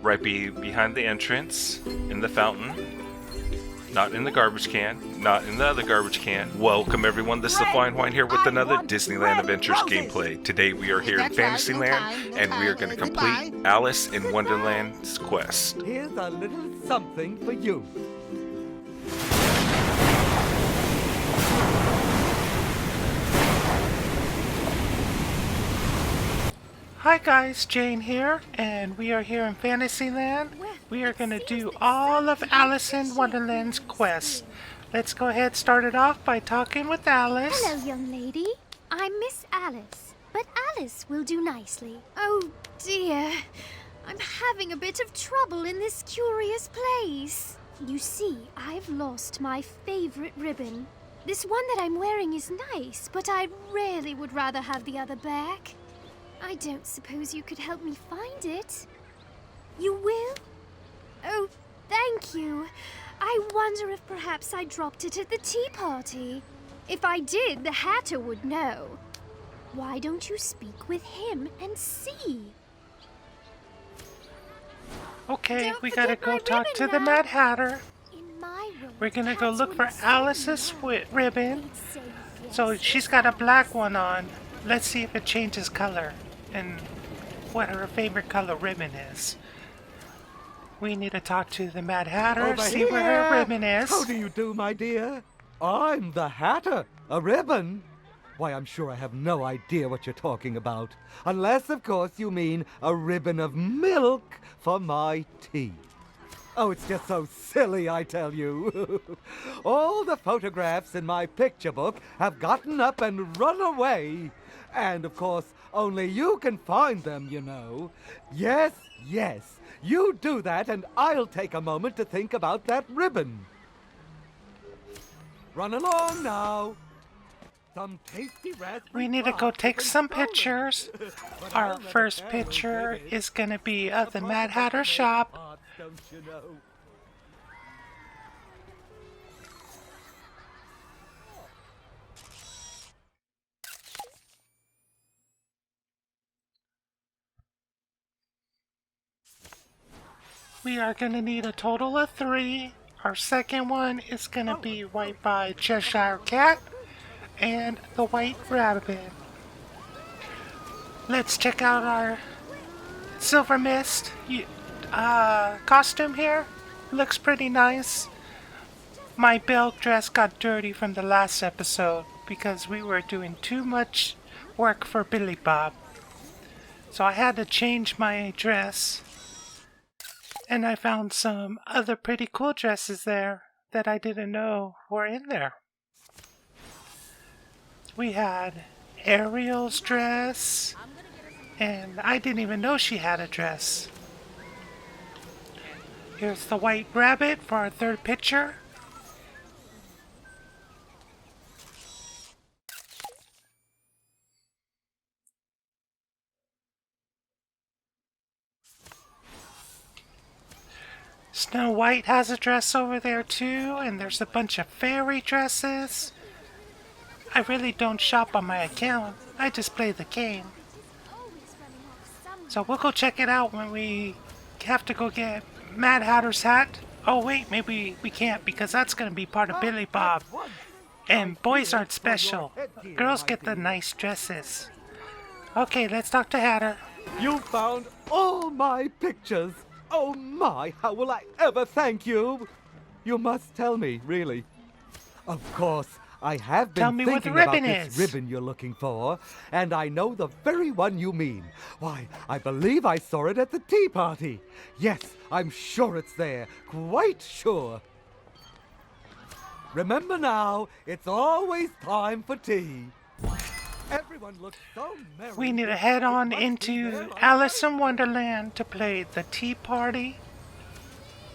right behind the entrance, in the fountain. Not in the garbage can. Not in the other garbage can. Welcome everyone, this is Flyinnn Hawaiiannn here with another Disneyland Adventures gameplay. Today we are here in Fantasyland and we are going to complete Alice in Wonderland's quest. Here's a little something for you. Hi guys, Jane here, and we are here in Fantasyland. We are going to do all of Alice in Wonderland's quest. Let's go ahead and start it off by talking with Alice. Hello, young lady. I'm Miss Alice, but Alice will do nicely. Oh dear, I'm having a bit of trouble in this curious place. You see, I've lost my favorite ribbon. This one that I'm wearing is nice, but I really would rather have the other back. I don't suppose you could help me find it. You will? Oh, thank you. I wonder if perhaps I dropped it at the tea party. If I did, the Hatter would know. Why don't you speak with him and see? Okay, we gotta go talk to the Mad Hatter. In my room, We're gonna go Hatter look for would say Alice's ribbon. he'd say yes. So she's got a black one on. Let's see if it changes color and what her favorite color ribbon is. We need to talk to the Mad Hatter, Over see here. where her ribbon is. How do you do, my dear? I'm the Hatter. A ribbon? Why, I'm sure I have no idea what you're talking about. Unless, of course, you mean a ribbon of milk for my tea. Oh, it's just so silly, I tell you. All the photographs in my picture book have gotten up and run away. And, of course, only you can find them, you know. Yes, yes, you do that and I'll take a moment to think about that ribbon. Run along now. Some tasty raspberry. We need to go take some pictures. Our first picture is gonna be of the Mad Hatter shop. Don't you know? We are gonna need a total of 3. Our second one is gonna be right by Cheshire Cat and the White Rabbit. Let's check out our Silver Mist costume here. Looks pretty nice. My bell dress got dirty from the last episode because we were doing too much work for Billy Bob. So I had to change my dress. And I found some other pretty cool dresses there that I didn't know were in there. We had Ariel's dress, and I didn't even know she had a dress. Here's the White Rabbit for our third picture. Snow White has a dress over there too, and there's a bunch of fairy dresses. I really don't shop on my account, I just play the game. So we'll go check it out when we have to go get Mad Hatter's hat. Oh wait, maybe we can't because that's gonna be part of Billy Bob. And boys aren't special, girls get the nice dresses. Okay, let's talk to Hatter. You found all my pictures. Oh my, how will I ever thank you? You must tell me, really. Of course, I have been Tell me what the thinking about ribbon this is. ribbon you're looking for, and I know the very one you mean. Why, I believe I saw it at the tea party. Yes, I'm sure it's there, quite sure. Remember now, it's always time for tea. Everyone looks so merry. We need to head on into Alice in Wonderland to play the tea party.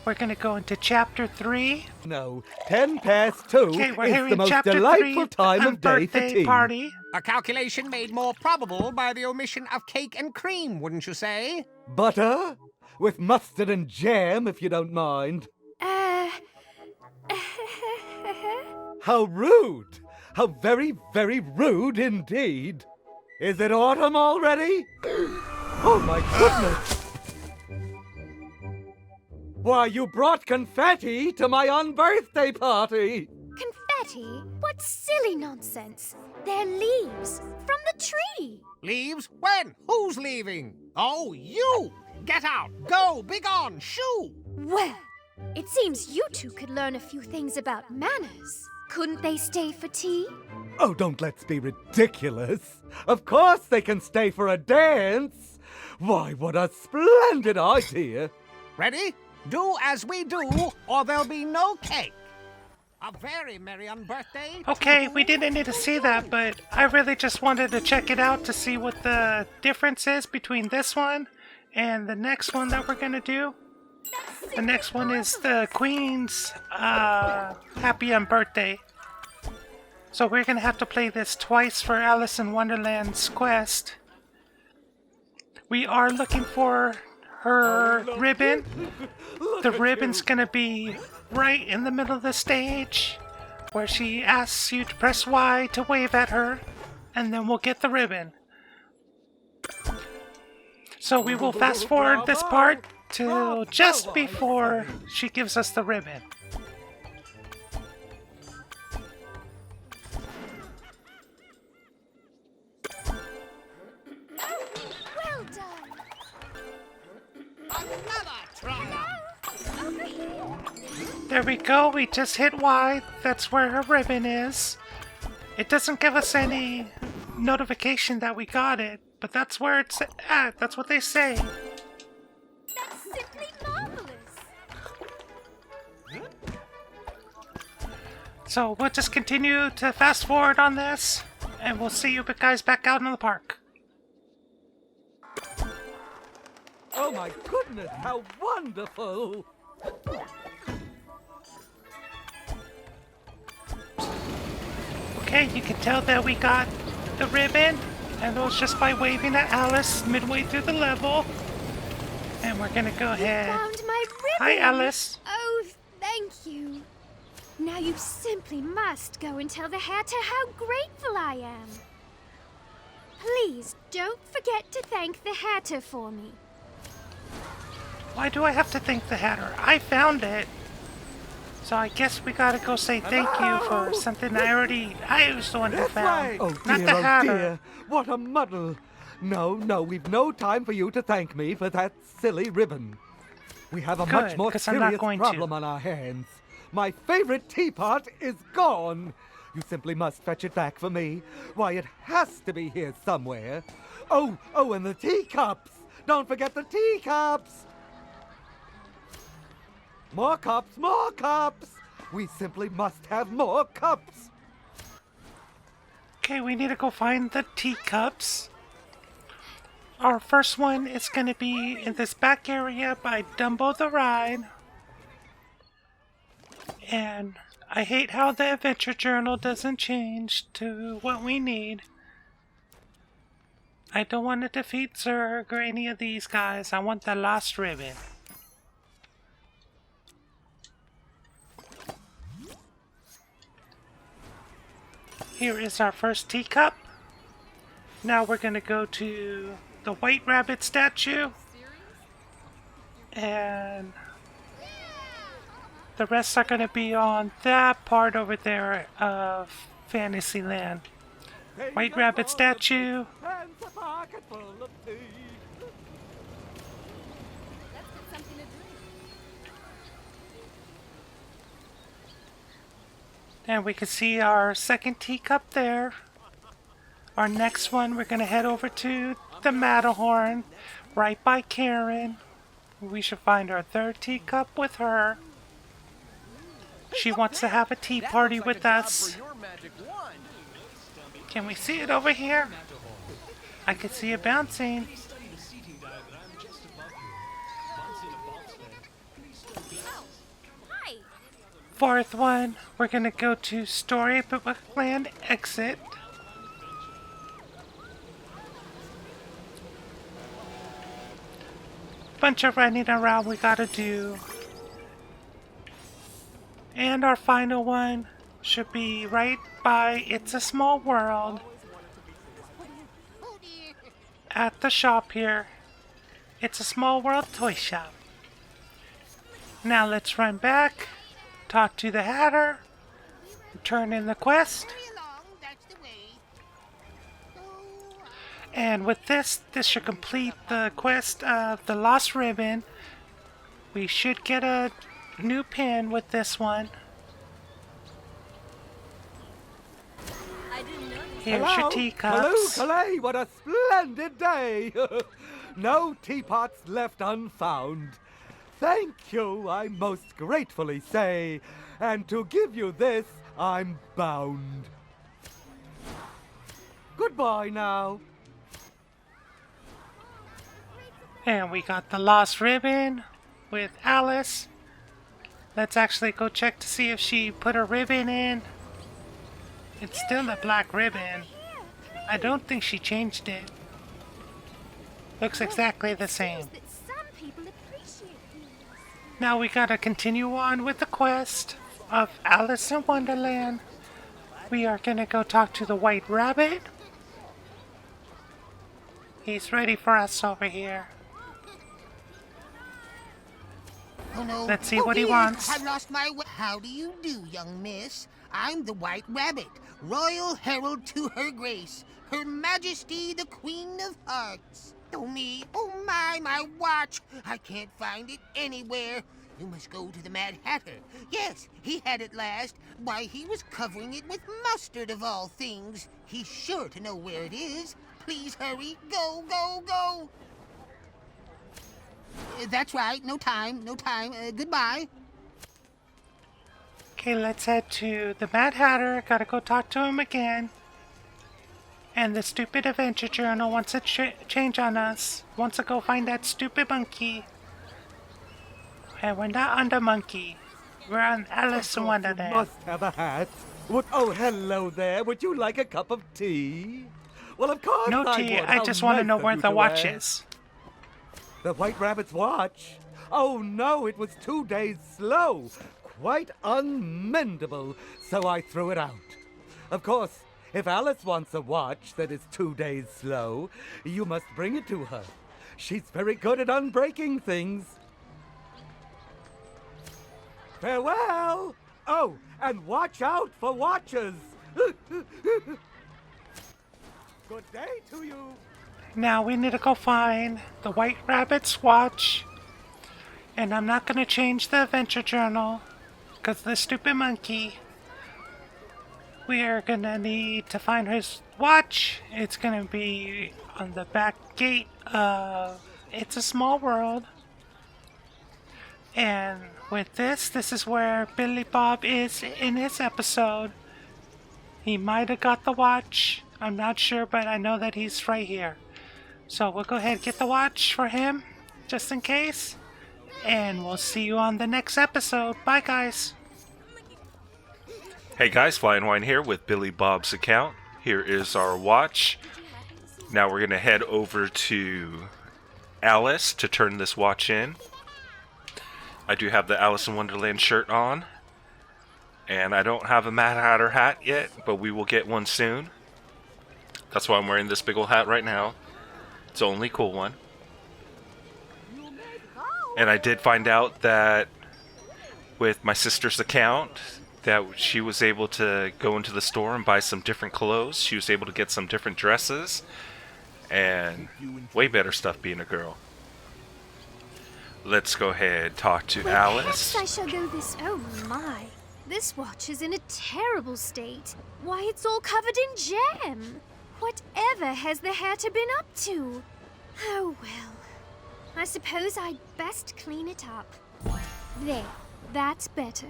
We're gonna go into chapter 3. No, 2 is Okay, we're here the in most chapter 3, delightful time the of day for unbirthday tea. party. A calculation made more probable by the omission of cake and cream, wouldn't you say? Butter? With mustard and jam, if you don't mind. How rude! How very, very rude indeed! Is it autumn already? Oh my goodness! Why, you brought confetti to my unbirthday party! Confetti? What silly nonsense! They're leaves from the tree! Leaves? When? Who's leaving? Oh, you! Get out! Go! Begone! Shoo! Well, it seems you two could learn a few things about manners. Couldn't they stay for tea? Oh, don't let's be ridiculous. Of course they can stay for a dance. Why, what a splendid idea. Ready? Do as we do, or there'll be no cake. A very merry unbirthday. Okay, we didn't need to see that, but I really just wanted to check it out to see what the difference is between this one and the next one that we're gonna do. The next one is the Queen's Happy Unbirthday. So we're gonna have to play this twice for Alice in Wonderland's Quest. We are looking for her ribbon. The ribbon's gonna be right in the middle of the stage where she asks you to press Y to wave at her, and then we'll get the ribbon. So we will fast forward this part till just before she gives us the ribbon. Well done! Another triumph. Over here! There we go, we just hit Y. That's where her ribbon is. It doesn't give us any notification that we got it, but that's where it's at. That's what they say. That's simply marvelous! So we'll just continue to fast forward on this, and we'll see you guys back out in the park. Oh my goodness, how wonderful! Okay, you can tell that we got the ribbon, and it was just by waving at Alice midway through the level. And we're gonna go ahead. Found my ribbon! Hi, Alice. Oh, thank you. Now you simply must go and tell the Hatter how grateful I am. Please don't forget to thank the Hatter for me. Why do I have to thank the Hatter? I found it. So I guess we gotta go say thank you for something I was the one who This found. way! Oh Not dear, the oh Hatter. dear. What a muddle. No, we've no time for you to thank me for that silly ribbon. We have a much Good, more 'cause I'm not serious going to. problem on our hands. My favorite teapot is gone. You simply must fetch it back for me. Why, it has to be here somewhere. Oh, and the teacups. Don't forget the teacups. More cups, more cups. We simply must have more cups. Okay, we need to go find the teacups. Our first one is going to be in this back area by Dumbo the Ride. And I hate how the adventure journal doesn't change to what we need. I don't want to defeat Zurg or any of these guys. I want the lost ribbon. Here is our first teacup. Now we're going to go to the White Rabbit statue. And the rest are going to be on that part over there of Fantasyland. White Rabbit statue. And a pocket full of tea. And we can see our second teacup there. Our next one, we're going to head over to the Matterhorn, right by Karen. We should find our third teacup with her. She wants to have a tea party with us. Can we see it over here? I can see it bouncing. Fourth one, we're going to go to Storybookland exit. Bunch of running around we gotta do. And our final one should be right by It's a Small World. At the shop here. It's a Small World toy shop. Now let's run back, talk to the Hatter, turn in the quest. Hurry along, that's the way. Oh, And with this should complete the quest of the Lost Ribbon. We should get a new pin with this one. Here's your Hello, teacups. Calais, what a splendid day! No teapots left unfound. Thank you, I most gratefully say, and to give you this, I'm bound. Goodbye now. And we got the Lost Ribbon with Alice. Let's actually go check to see if she put a ribbon in. It's still a black ribbon. I don't think she changed it. Looks exactly the same. That some people appreciate these. Now we gotta continue on with the quest of Alice in Wonderland. We are gonna go talk to the White Rabbit. He's ready for us over here. oh no. Let's see Oh, what he dear, wants. I've lost my way. How do you do, young miss? I'm the White Rabbit, Royal Herald to Her Grace, Her Majesty the Queen of Hearts. Oh me, oh my watch. I can't find it anywhere. You must go to the Mad Hatter. Yes, he had it last. Why, he was covering it with mustard of all things. He's sure to know where it is. Please hurry. Go, go, go. That's right. No time. Goodbye. Okay, let's head to the Mad Hatter. Gotta go talk to him again. And the stupid adventure journal wants to change on us. Wants to go find that stupid monkey. And we're not on the monkey. We're on Alice in You Wonderland. must have a hat. Oh, hello there. Would you like a cup of tea? Well, of course No I tea, would. I How just want to nice know of where you the to watch ask. is. The White Rabbit's watch? Oh no, it was 2 days slow. Quite unmendable, so I threw it out. Of course, if Alice wants a watch that is 2 days slow, you must bring it to her. She's very good at unbreaking things. Farewell! Oh, and watch out for watches! Good day to you! Now we need to go find the White Rabbit's watch. And I'm not going to change the adventure journal. Because the stupid monkey. We are going to need to find his watch. It's going to be on the back gate of It's a Small World. And with this is where Billy Bob is in his episode. He might have got the watch. I'm not sure, but I know that he's right here. So we'll go ahead and get the watch for him, just in case. And we'll see you on the next episode. Bye, guys. Hey guys, Flyinnn Hawaiiannn here with Billy Bob's account. Here is our watch. Now we're going to head over to Alice to turn this watch in. I do have the Alice in Wonderland shirt on. And I don't have a Mad Hatter hat yet, but we will get one soon. That's why I'm wearing this big old hat right now. It's the only cool one. And I did find out that with my sister's account, that she was able to go into the store and buy some different clothes. She was able to get some different dresses. And way better stuff being a girl. Let's go ahead talk to Well, Alice. perhaps I shall go this. Oh my! This watch is in a terrible state. Why, it's all covered in jam. Whatever has the Hatter been up to? Oh well. I suppose I'd best clean it up. There, that's better.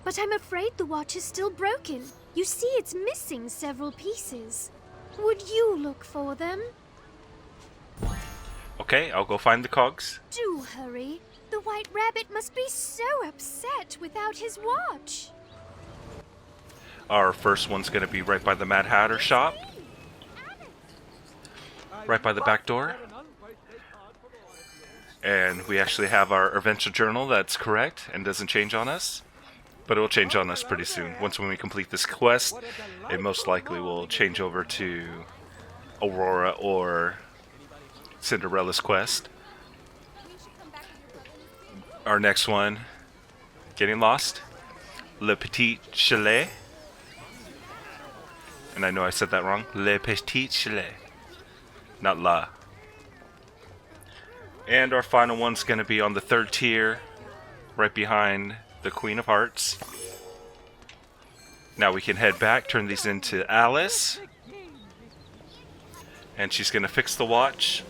But I'm afraid the watch is still broken. You see, it's missing several pieces. Would you look for them? Okay, I'll go find the cogs. Do hurry. The White Rabbit must be so upset without his watch. Our first one's going to be right by the Mad Hatter shop. Right by the back door. And we actually have our adventure journal that's correct and doesn't change on us. But it will change on us pretty soon. Once when we complete this quest, it most likely will change over to Aurora or Cinderella's quest. Our next one getting lost. Le Petit Chalet. And I know I said that wrong. Le Petit Chalet. Not La. And our final one's going to be on the third tier, right behind the Queen of Hearts. Now we can head back, turn these into Alice. And she's going to fix the watch.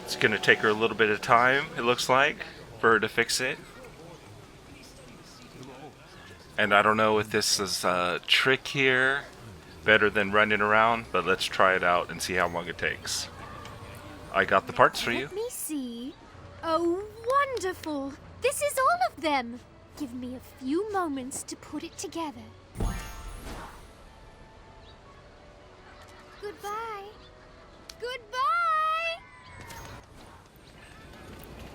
It's going to take her a little bit of time, it looks like, for her to fix it. And I don't know if this is a trick here, better than running around, but let's try it out and see how long it takes. I got the parts for you. Let me see. Oh, wonderful! This is all of them! Give me a few moments to put it together. Goodbye. Goodbye!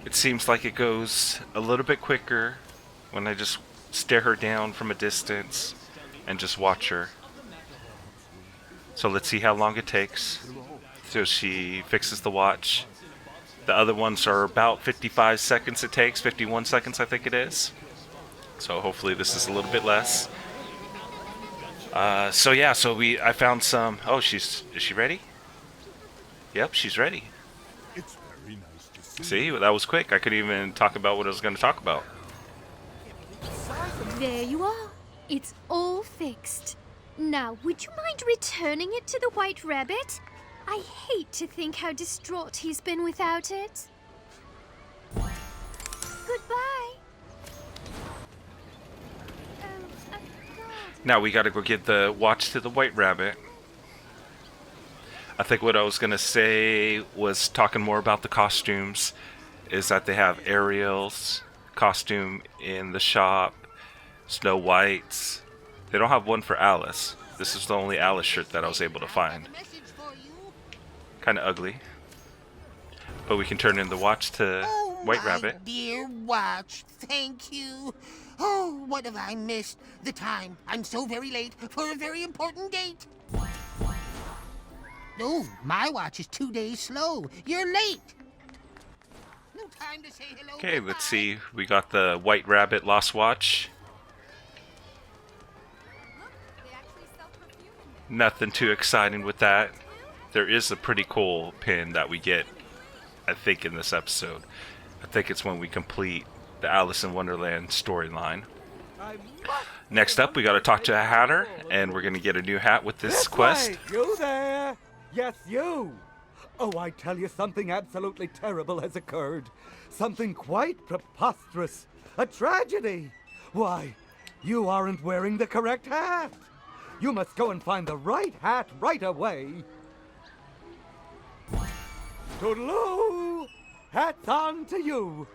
It seems like it goes a little bit quicker when I just stare her down from a distance and just watch her. So let's see how long it takes. So she fixes the watch. The other ones are about 55 seconds it takes, 51 seconds I think it is. So hopefully this is a little bit less. So I found some. Oh, is she ready? Yep, she's ready. It's very nice to see. See, that was quick. I couldn't even talk about what I was going to talk about. There you are. It's all fixed. Now, would you mind returning it to the White Rabbit? I hate to think how distraught he's been without it. Goodbye. God. Now we gotta go get the watch to the White Rabbit. I think what I was gonna say was talking more about the costumes, is that they have Ariel's costume in the shop, Snow White's. They don't have one for Alice. This is the only Alice shirt that I was able to find. Kind of ugly. But we can turn in the watch to White Rabbit. Dear watch, thank you. Oh, what have I missed? The time. I'm so very late for a very important date. Oh, my watch is 2 days slow. You're late. No time to say hello. Okay, let's see. We got the White Rabbit lost watch. Nothing too exciting with that. There is a pretty cool pin that we get, I think, in this episode. I think it's when we complete the Alice in Wonderland storyline. Next up, we got to talk to a hatter, and we're going to get a new hat with this quest. Way, you there? Yes, you. Oh, I tell you, something absolutely terrible has occurred. Something quite preposterous. A tragedy. Why, you aren't wearing the correct hat. You must go and find the right hat right away. Toodaloo! Hat's on to you.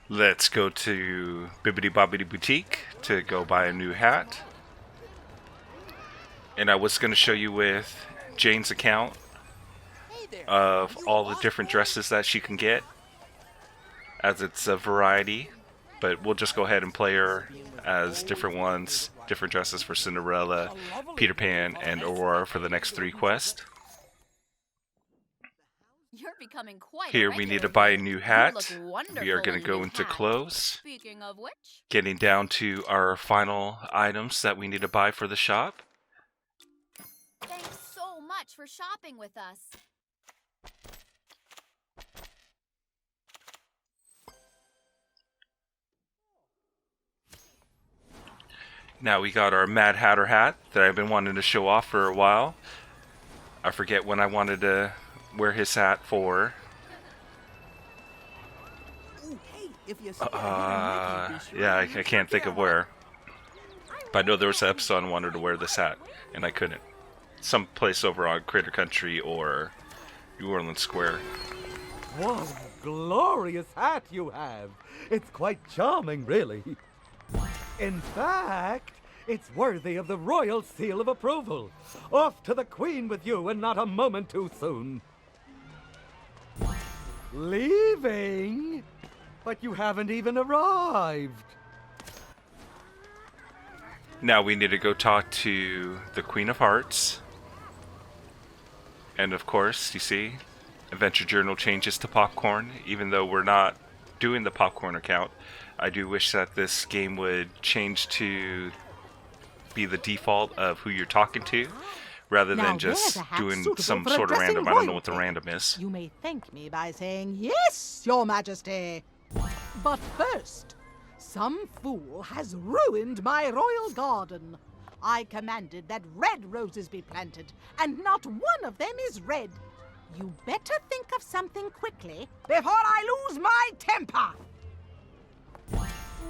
Let's go to Bibbidi Bobbidi Boutique to go buy a new hat. And I was going to show you with Jane's account of all the different dresses that she can get, as it's a variety. But we'll just go ahead and play her as different ones, different dresses for Cinderella, Peter Pan, and Aurora for the next 3 quests. You're becoming quite Here we need to buy a new hat. We are going to go into hat. clothes, Speaking of which, getting down to our final items that we need to buy for the shop. thanks so much for shopping with us. Now we got our Mad Hatter hat that I've been wanting to show off for a while. I forget when I wanted to wear his hat for. Yeah, I can't think of where. But I know there was an episode I wanted to wear this hat, and I couldn't. Some place over on Critter Country or New Orleans Square. What a glorious hat you have. It's quite charming, really. In fact, it's worthy of the royal seal of approval. Off to the Queen with you, and not a moment too soon. Leaving? But you haven't even arrived. Now we need to go talk to the Queen of Hearts. And of course, you see, Adventure Journal changes to popcorn, even though we're not doing the popcorn account. I do wish that this game would change to be the default of who you're talking to, rather Now than just there's a hat doing suitable some for sort of addressing random. I don't know what the royalty. random is. You may thank me by saying, "Yes, Your Majesty." But first, some fool has ruined my royal garden. I commanded that red roses be planted, and not one of them is red. You better think of something quickly before I lose my temper.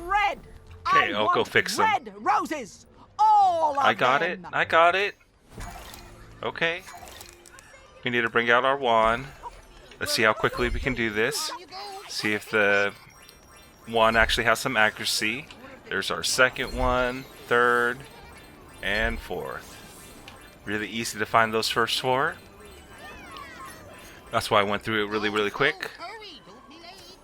Red. Okay, I I'll go want fix them. red roses. All of them. I got it. I got it. Okay. We need to bring out our wand. Let's see how quickly we can do this. See if the wand actually has some accuracy. There's our second one, third, and fourth. Really easy to find those first four. That's why I went through it really quick. Hurry, don't be late.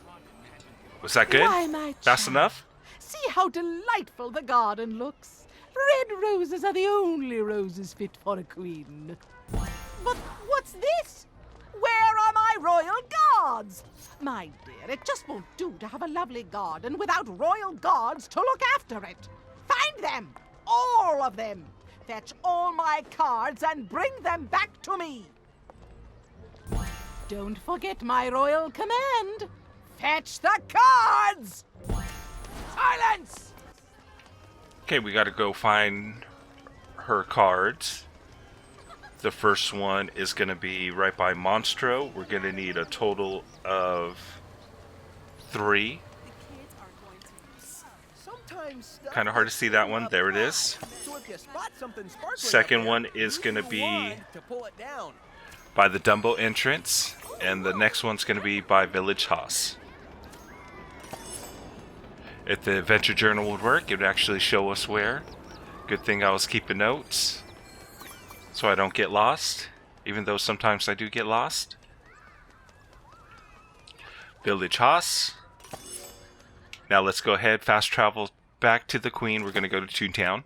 Was that good? Why, my Fast child, enough? See how delightful the garden looks. Red roses are the only roses fit for a queen. But what's this? Where are my royal guards? My dear, it just won't do to have a lovely garden without royal guards to look after it. Find them! All of them! Fetch all my cards and bring them back to me! Don't forget my royal command. Fetch the cards! Silence! Okay, we gotta go find her cards. The first one is gonna be right by Monstro. We're gonna need a total of 3. Kind of hard to see that one. There it is. Second one is gonna be by the Dumbo entrance, and the next one's gonna be by Village Haas. If the adventure journal would work, it would actually show us where. Good thing I was keeping notes so I don't get lost, even though sometimes I do get lost. Village Haas. Now let's go ahead, fast travel back to the Queen. We're going to go to Toontown.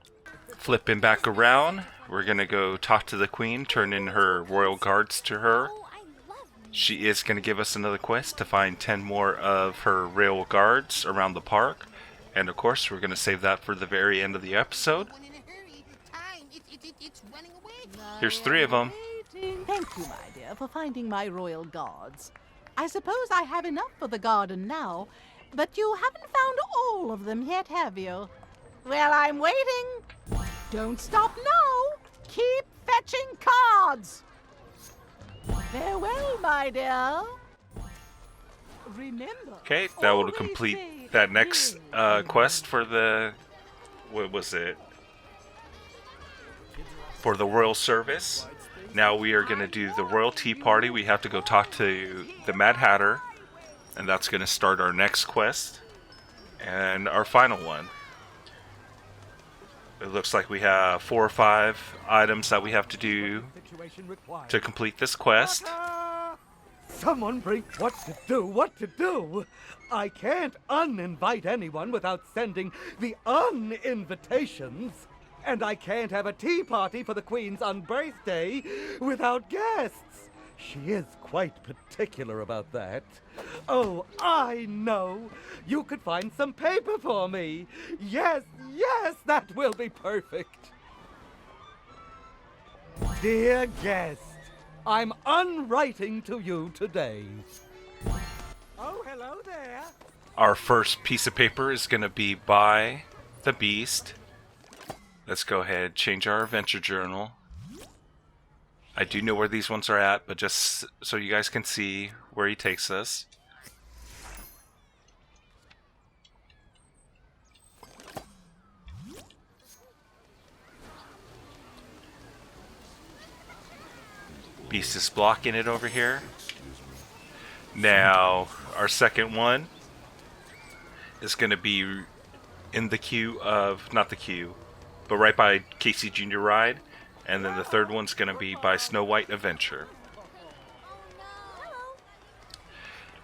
Flipping back around, we're going to go talk to the Queen, turn in her royal guards to her. Oh, I love music. She is going to give us another quest to find 10 more of her royal guards around the park. And of course, we're going to save that for the very end of the episode. One in a hurry. Time, it's running away. Here's 3 of them. Thank you, my dear, for finding my royal guards. I suppose I have enough for the garden now, but you haven't found all of them yet, have you? Well, I'm waiting. Don't stop now. Keep fetching cards. Farewell, my dear. Remember. Okay, that will always say complete that next quest for the... What was it? For the royal service. Now we are going to do the royal tea party. We have to go talk to the Mad Hatter. And that's going to start our next quest. And our final one. It looks like we have 4 or 5 items that we have to do Situation required. to complete this quest. Someone bring what to do. I can't uninvite anyone without sending the uninvitations. And I can't have a tea party for the Queen's unbirthday without guests. She is quite particular about that. Oh, I know. You could find some paper for me. Yes, that will be perfect. Dear guest, I'm unwriting to you today. Oh, hello there. Our first piece of paper is going to be by the Beast. Let's go ahead, change our adventure journal. I do know where these ones are at, but just so you guys can see where he takes us. Beast is blocking it over here. Now, our second one is going to be in the queue of, not the queue, but right by Casey Jr. Ride. And then the third one's going to be by Snow White Adventure.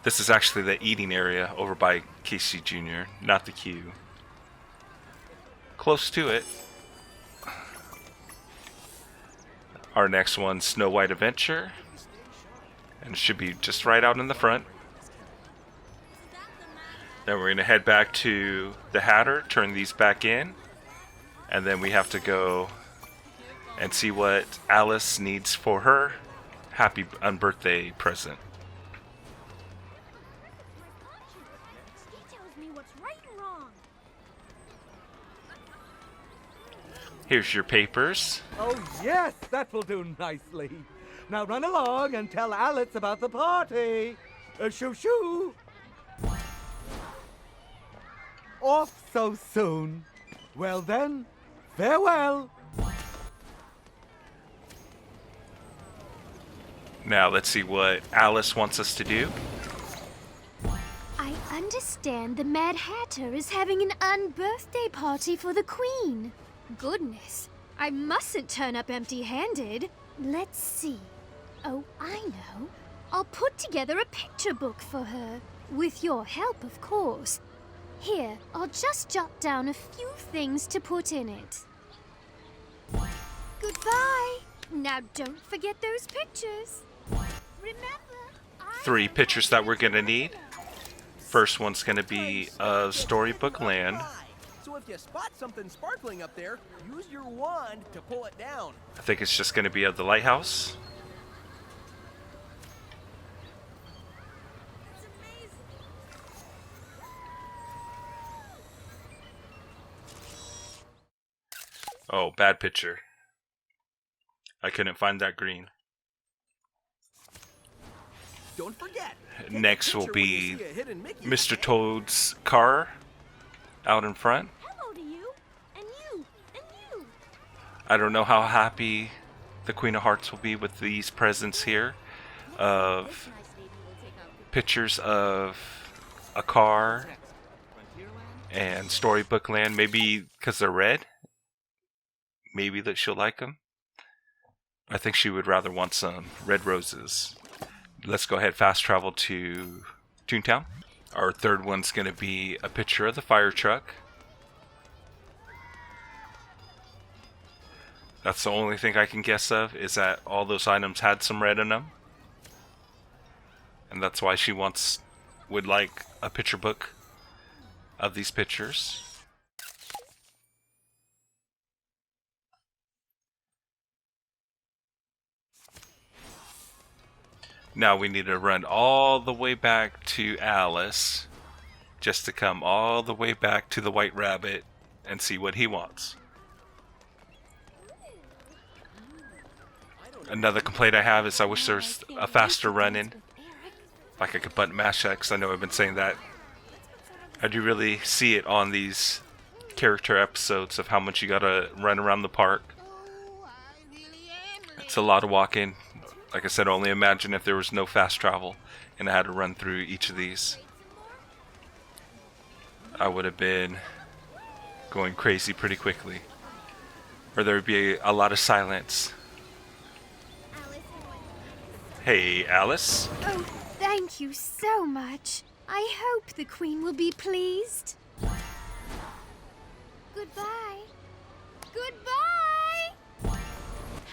This is actually the eating area over by Casey Jr., not the queue. Close to it. Our next one's Snow White Adventure. And it should be just right out in the front. Then we're going to head back to the Hatter, turn these back in. And then we have to go and see what Alice needs for her happy unbirthday present. He tells me what's right and wrong. Here's your papers. Oh, yes, that will do nicely. Now run along and tell Alice about the party. Shoo shoo. Off so soon. Well then, farewell. Now let's see what Alice wants us to do. I understand the Mad Hatter is having an unbirthday party for the Queen. Goodness, I mustn't turn up empty-handed. Let's see. Oh, I know. I'll put together a picture book for her. With your help, of course. Here, I'll just jot down a few things to put in it. Goodbye. Now don't forget those pictures. Remember, 3 pictures that we're going to need. First one's going to be of Storybook Land. So if you spot something sparkling up there, use your wand to pull it down. I think it's just going to be of the lighthouse. Oh, bad picture. I couldn't find that green. Don't forget. Next will be Mr. Toad's car out in front. hello to you, and you, and you. I don't know how happy the Queen of Hearts will be with these presents here of pictures of a car and Storybook Land. Maybe because they're red. Maybe that she'll like them. I think she would rather want some red roses. Let's go ahead fast travel to Toontown. Our third one's going to be a picture of the fire truck. That's the only thing I can guess of, is that all those items had some red in them. And that's why she would like a picture book of these pictures. Now we need to run all the way back to Alice, just to come all the way back to the White Rabbit and see what he wants. Another complaint I have is I wish there was a faster run-in. Like I could button mash that, because I know I've been saying that. I do really see it on these character episodes of how much you gotta run around the park. It's a lot of walking. Like I said, only imagine if there was no fast travel and I had to run through each of these. I would have been going crazy pretty quickly. Or there would be a lot of silence. Hey, Alice. Oh, thank you so much. I hope the Queen will be pleased. Goodbye. Goodbye!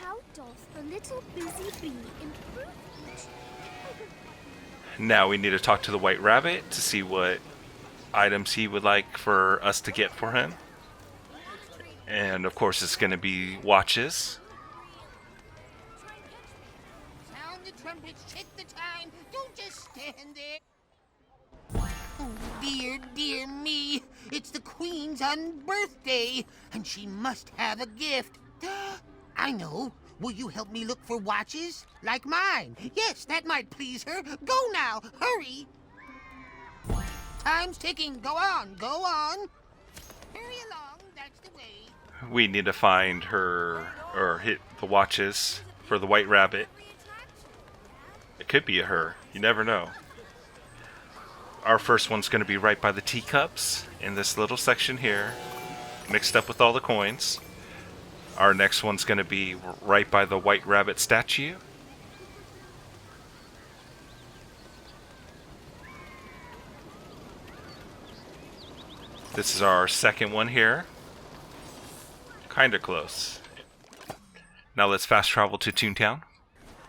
How doth the little busy bee improve each? Now we need to talk to the White Rabbit to see what items he would like for us to get for him. And of course it's going to be watches. Sound the trumpets, check the time. Don't just stand there. Oh, dear, dear me. It's the Queen's unbirthday, and she must have a gift. I know. Will you help me look for watches? Like mine. Yes, that might please her. Go now. Hurry. Time's ticking. Go on. Go on. Hurry along. That's the way. We need to find her, or hit the watches for the White Rabbit. It could be a her. You never know. Our first one's going to be right by the teacups in this little section here, mixed up with all the coins. Our next one's going to be right by the White Rabbit statue. This is our second one here. Kinda close. Now let's fast travel to Toontown.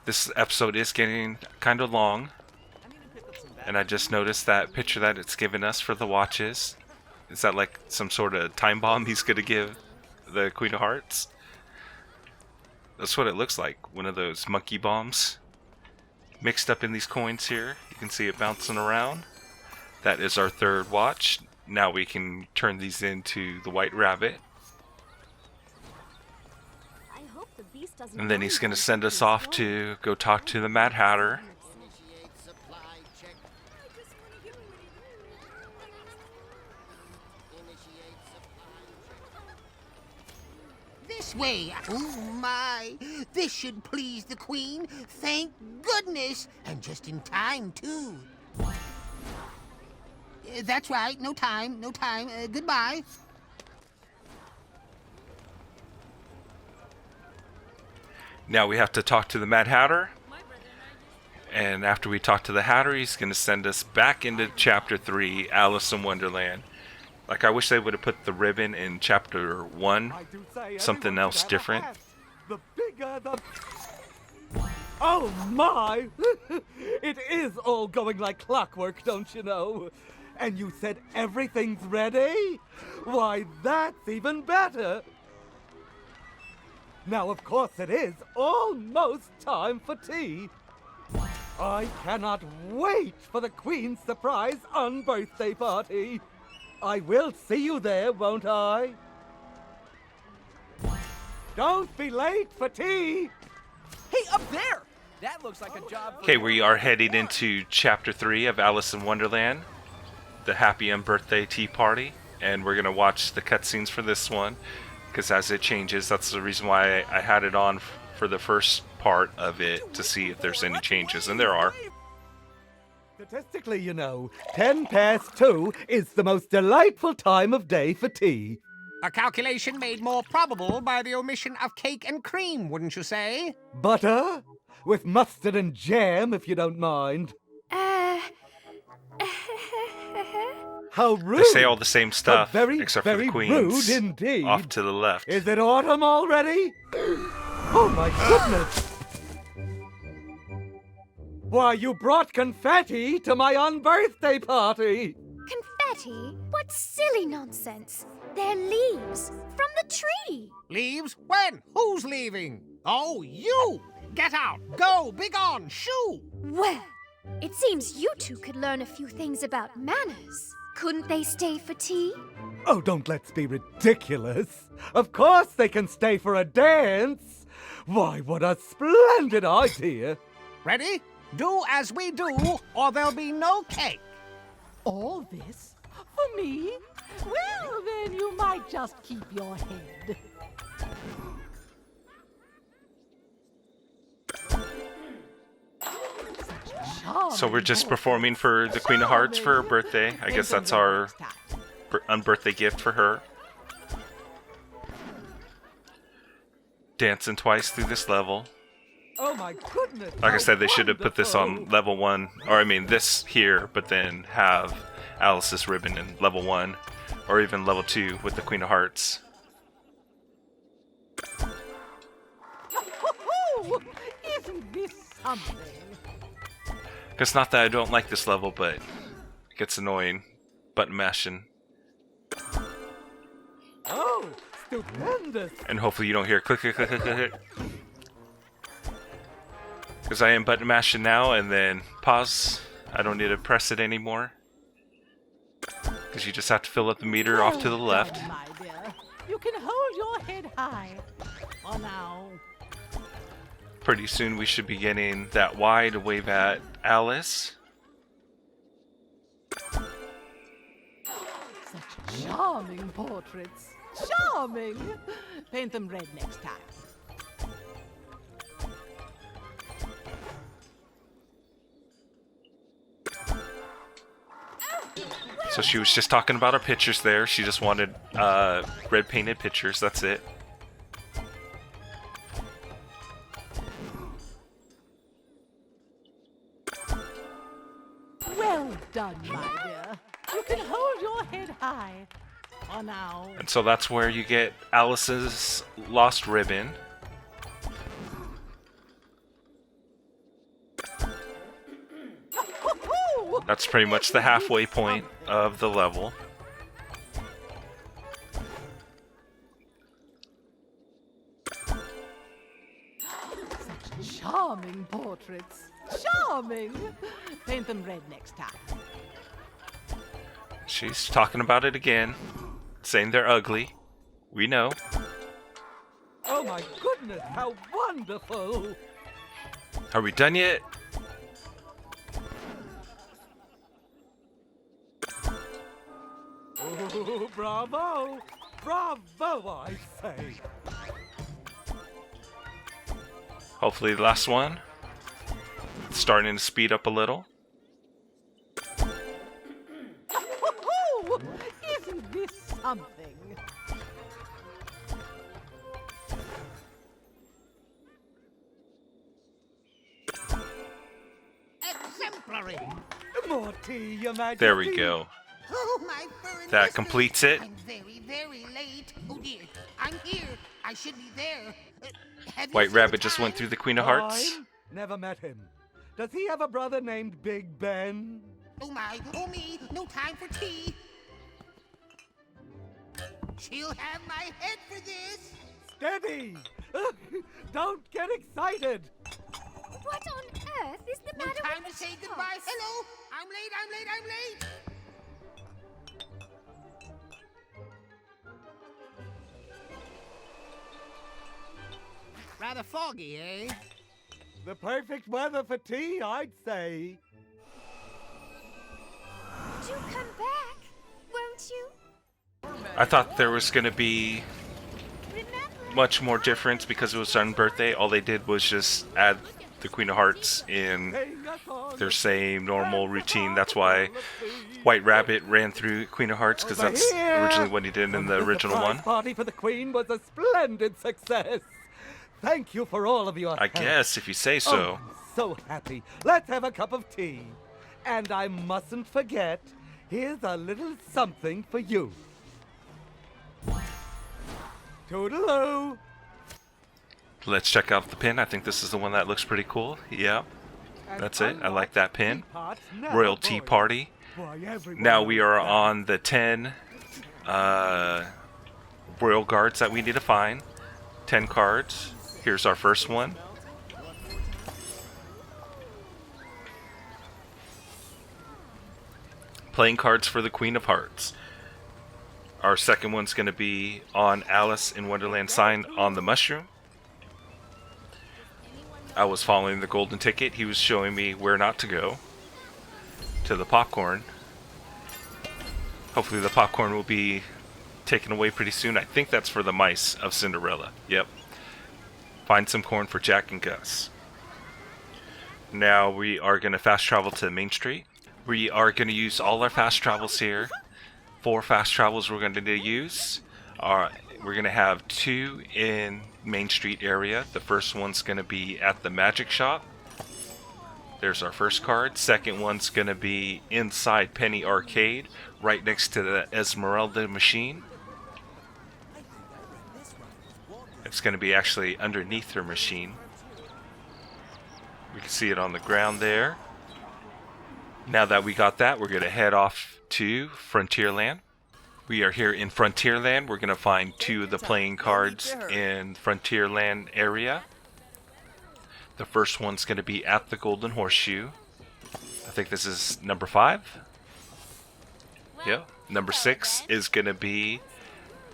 This episode is getting kind of long. And I just noticed that picture that it's given us for the watches. Is that like some sort of time bomb he's going to give the Queen of Hearts? That's what it looks like. One of those monkey bombs mixed up in these coins here. You can see it bouncing around. That is our third watch. Now we can turn these into the White Rabbit. And then he's going to send us off to go talk to the Mad Hatter. This way. Oh, my. This should please the Queen. Thank goodness. And just in time, too. That's right. No time. No time. Goodbye. Now we have to talk to the Mad Hatter. And after we talk to the Hatter, he's going to send us back into Chapter 3, Alice in Wonderland. Like, I wish they would have put the ribbon in Chapter 1. Something else different. The bigger the... Oh my! It is all going like clockwork, don't you know? And you said everything's ready? Why, that's even better! Now, of course, it is almost time for tea. I cannot wait for the Queen's surprise unbirthday party. I will see you there, won't I? Don't be late for tea! Hey, up there! That looks like a job for... Okay, we are heading into Chapter 3 of Alice in Wonderland. The Happy Unbirthday Tea Party. And we're going to watch the cutscenes for this one. Because as it changes, that's the reason why I had it on for the first part of it. To see if there's any changes. And there are. Statistically, you know, 10 past 2 is the most delightful time of day for tea. A calculation made more probable by the omission of cake and cream, wouldn't you say? Butter? With mustard and jam, if you don't mind. How rude! They say all the same stuff, very, except very for the Queen's rude indeed. off to the left. Is it autumn already? Oh my goodness! Why, you brought confetti to my unbirthday party! Confetti? What silly nonsense! They're leaves from the tree! Leaves? When? Who's leaving? Oh, you! Get out! Go! Begone! Shoo! Well, it seems you two could learn a few things about manners. Couldn't they stay for tea? Oh, don't let's be ridiculous. Of course they can stay for a dance. Why, what a splendid idea. Ready? Do as we do, or there'll be no cake. All this? For me? Well, then you might just keep your head. So we're just performing for the Queen of Hearts for her birthday. I guess that's our unbirthday gift for her. Dancing twice through this level. Oh my goodness! Like I said, they should have put this on level 1, or I mean this here, but then have Alice's ribbon in level 1, or even level 2 with the Queen of Hearts. Isn't this something? It's not that I don't like this level, but it gets annoying button mashing. Oh, stupendous! And hopefully you don't hear click, click, click, click, click. Because I am button mashing now, and then pause. I don't need to press it anymore. Because you just have to fill up the meter off to the left. Well done, my dear. You can hold your head high. For now. Pretty soon we should be getting that Y to wave at Alice. Such charming portraits. Charming! Paint them red next time. So she was just talking about her pictures there. She just wanted red painted pictures. That's it. Well done, my dear. You can hold your head high. For now. And so that's where you get Alice's lost ribbon. That's pretty much the halfway point of the level. Such charming portraits. Charming! Paint them red next time. She's talking about it again, saying they're ugly. We know. Oh my goodness, how wonderful! Are we done yet? Oh, bravo! Bravo, I say! Hopefully the last one. It's starting to speed up a little. Oh, isn't this something? Exemplary. More tea, Your Majesty. There we go. Oh, my fur and That whiskers. completes it. I'm very, very late. Oh dear, I'm here. I should be there. Have you White seen Rabbit just went time? through the Queen of Hearts. Fine. Never met him. Does he have a brother named Big Ben? Oh my, oh me, no time for tea. She'll have my head for this. Steady! Don't get excited! What on earth is the No matter time with to the say teapot? goodbye. Hello, I'm late, I'm late, I'm late. Rather foggy, eh? The perfect weather for tea, I'd say. Do come back, won't you? I thought there was going to be Remember, much more difference because it was unbirthday. All they did was just add the Queen of Hearts in Sing a song their of same normal peace routine. That's why White Rabbit ran through Queen of Hearts, because Over that's here. originally what he did in the original surprise one. party for the Queen was a splendid success. Thank you for all of your I help. guess, if you say Oh, so. I'm so happy. Let's have a cup of tea. And I mustn't forget, here's a little something for you. Toodaloo. Let's check out the pin. I think this is the one that looks pretty cool. Yeah, And that's it. I unlike like that pin. teapots, never Royal Tea boil. Party. Why, everyone Now we knows are that. on the 10 Royal Guards that we need to find. 10 cards. Here's our first one. Playing cards for the Queen of Hearts. Our second one's going to be on Alice in Wonderland sign on the mushroom. I was following the golden ticket. He was showing me where not to go. To the popcorn. Hopefully the popcorn will be taken away pretty soon. I think that's for the mice of Cinderella. Yep. Find some corn for Jack and Gus. Now we are going to fast travel to Main Street. We are going to use all our fast travels here. 4 fast travels we're going to use. We're going to have 2 in Main Street area. The first one's going to be at the Magic Shop. There's our first card. Second one's going to be inside Penny Arcade, right next to the Esmeralda machine. It's going to be actually underneath her machine. We can see it on the ground there. Now that we got that, we're going to head off to Frontierland. We are here in Frontierland. We're going to find 2 of the playing cards in Frontierland area. The first one's going to be at the Golden Horseshoe. I think this is number 5. Yep. Number 6 is going to be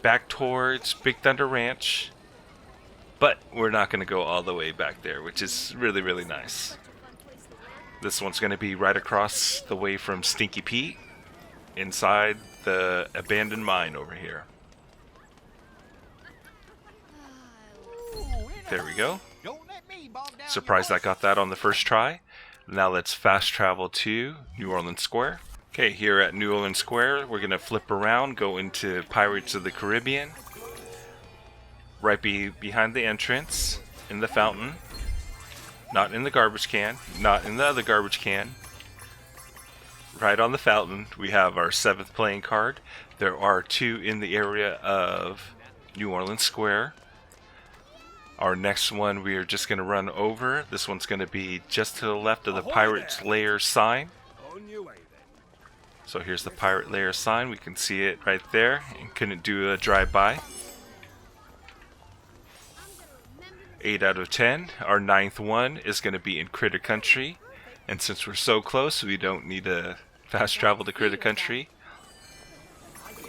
back towards Big Thunder Ranch. But we're not going to go all the way back there, which is really, really nice. This one's going to be right across the way from Stinky Pete, inside the abandoned mine over here. There we go. Surprised I got that on the first try. Now let's fast travel to New Orleans Square. Okay, here at New Orleans Square, we're going to flip around, go into Pirates of the Caribbean. Right behind the entrance, in the fountain. Not in the garbage can, not in the other garbage can. Right on the fountain, we have our 7th playing card. There are 2 in the area of New Orleans Square. Our next one we are just going to run over. This one's going to be just to the left of the Pirate's Lair sign. Oh On your way then. So here's the pirate layer sign. We can see it right there and couldn't do a drive-by. 8 out of 10. Our 9th one is going to be in Critter Country. And since we're so close, we don't need to fast travel to Critter Country.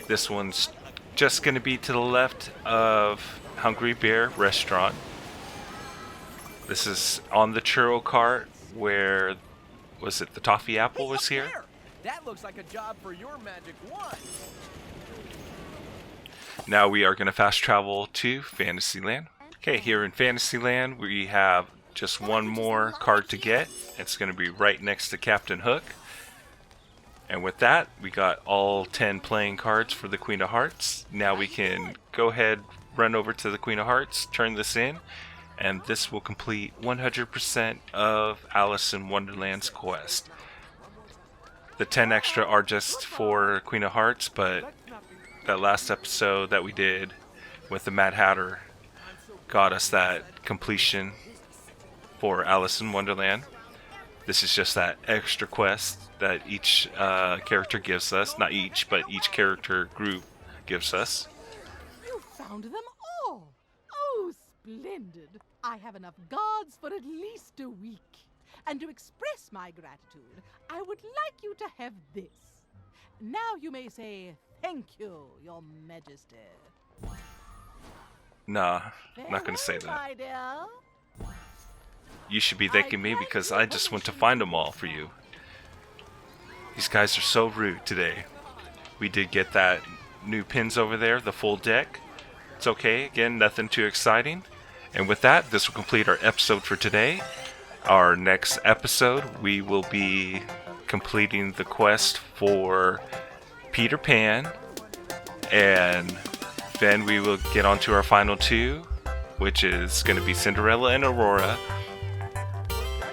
This one's just going to be to the left of Hungry Bear Restaurant. This is on the churro cart where, was it the toffee apple was here? That looks like a job for your magic wand. Now we are going to fast travel to Fantasyland. Okay, here in Fantasyland we have just one more card to get. It's going to be right next to Captain Hook. And with that, we got all 10 playing cards for the Queen of Hearts. Now we can go ahead, run over to the Queen of Hearts, turn this in, and this will complete 100% of Alice in Wonderland's quest. The 10 extra are just for Queen of Hearts, but that last episode that we did with the Mad Hatter got us that completion for Alice in Wonderland. This is just that extra quest that each character gives us. Not each, but each character group gives us. You found them all. Oh, splendid. I have enough guards for at least a week. And to express my gratitude, I would like you to have this. Now you may say, thank you, Your Majesty. Nah, I'm not gonna say Farewell, that. my dear. You should be thanking me because I just went to find them all for you. These guys are so rude today. We did get that new pins over there, the full deck. It's okay, again, nothing too exciting. And with that, this will complete our episode for today. Our next episode, we will be completing the quest for Peter Pan. And then we will get on to our final two, which is going to be Cinderella and Aurora.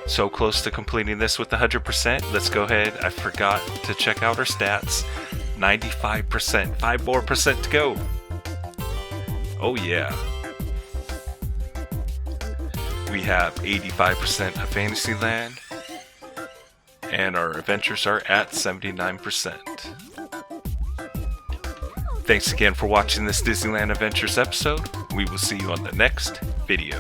So close to completing this with 100%. Let's go ahead. I forgot to check out our stats. 95%. 5 more percent to go. Oh yeah. We have 85% of Fantasyland. And our adventures are at 79%. Thanks again for watching this Disneyland Adventures episode. We will see you on the next video.